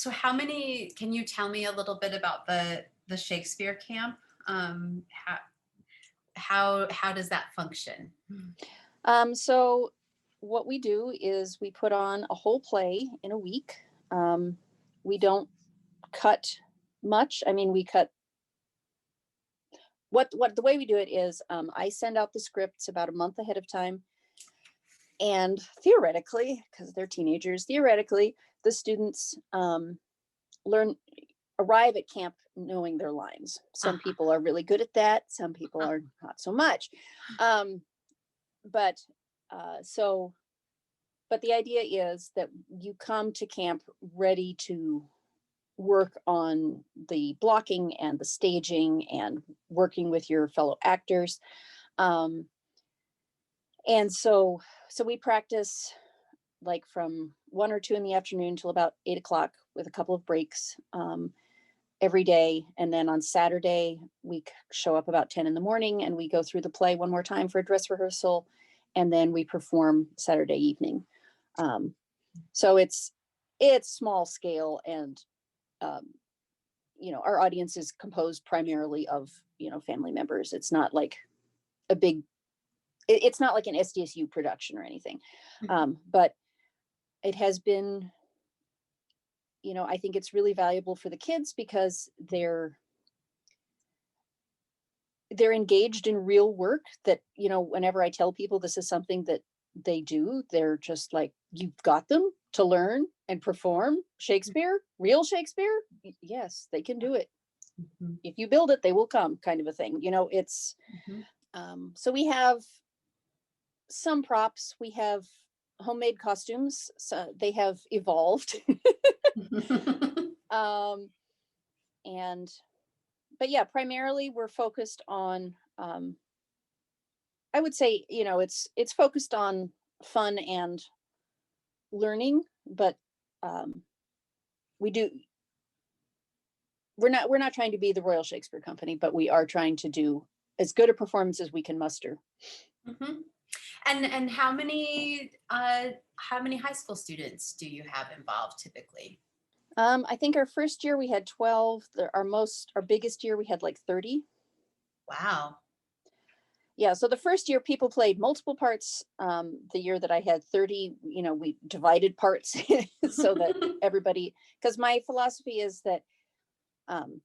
So how many, can you tell me a little bit about the Shakespeare camp? How does that function? So what we do is we put on a whole play in a week. We don't cut much. I mean, we cut what the way we do it is I send out the scripts about a month ahead of time. And theoretically, because they're teenagers, theoretically, the students learn arrive at camp knowing their lines. Some Uh-huh. people are really good at that. Some people are not so much. Um, but so but the idea is that you come to camp ready to work on the blocking and the staging and working with your fellow actors. Um, and so we practice like from 1 or 2 in the afternoon till about 8 o'clock with a couple of breaks every day. And then on Saturday, we show up about 10 in the morning and we go through the play one more time for a dress rehearsal. And then we perform Saturday evening. So it's small scale, and um, our audience is composed primarily of family members. It's not like a big it's not like an SDSU production or anything. But it has been, I think it's really valuable for the kids because they're engaged in real work that, whenever I tell people this is something that they do, they're just like, you've got them to learn and perform Shakespeare, real Shakespeare. Yes, they can do it. Mhm. If you build it, they will come, kind of a thing. It's Mhm. so we have some props. We have homemade costumes. So they have evolved. um, and but yeah, primarily we're focused on I would say, it's focused on fun and learning, but um, we do we're not trying to be the Royal Shakespeare Company, but we are trying to do as good a performance as we can muster. Mhm. And how many high school students do you have involved typically? I think our first year we had 12. Our biggest year we had like 30. Wow. Yeah, so the first year people played multiple parts. The year that I had 30, we divided parts so that everybody, because my philosophy is that um,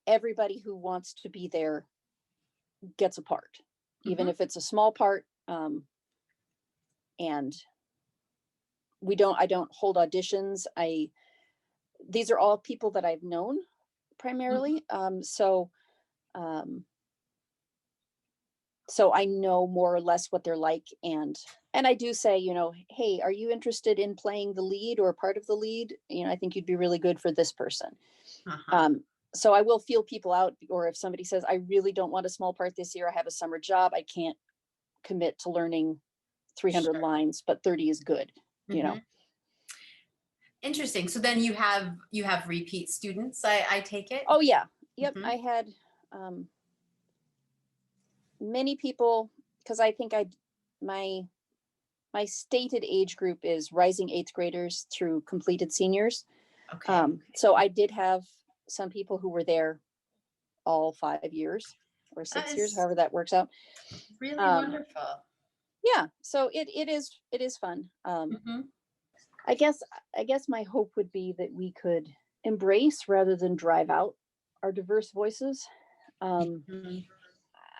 everybody who wants to be there gets a part, even Mhm. if it's a small part. And I don't hold auditions. These are all people that I've known Mhm. primarily. Um, so I know more or less what they're like. And I do say, hey, are you interested in playing the lead or part of the lead? I think you'd be really good for this person. Uh-huh. Um, so I will feel people out, or if somebody says, I really don't want a small part this year, I have a summer job, I can't commit to learning 300 Sure. lines, but 30 is good, you know. Mhm. Interesting. So then you have repeat students, I take it? Oh yeah. Yep. Mhm. I had um, many people, because I think my my stated age group is rising eighth graders through completed seniors. Okay. So I did have some people who were there all 5 years or That 6 years, is however that works out. really Um, wonderful. yeah, so it is fun. Mhm. I guess my hope would be that we could embrace rather than drive out our diverse voices. Um, Mhm.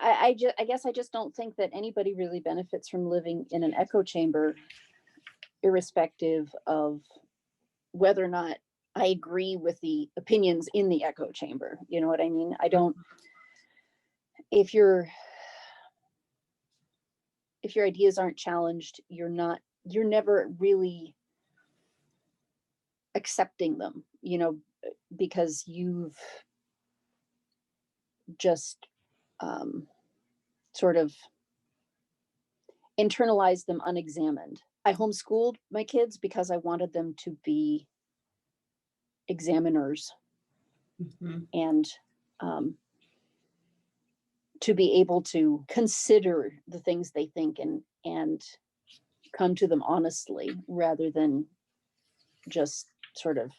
I guess I just don't think that anybody really benefits from living in an echo chamber, irrespective of whether or not I agree with the opinions in the echo chamber. You know what I mean? I don't. If your ideas aren't challenged, you're never really accepting them. Because you've just um, sort of internalized them unexamined. I homeschooled my kids because I wanted them to be examiners Mhm. and um, to be able to consider the things they think and come to them honestly rather than just sort of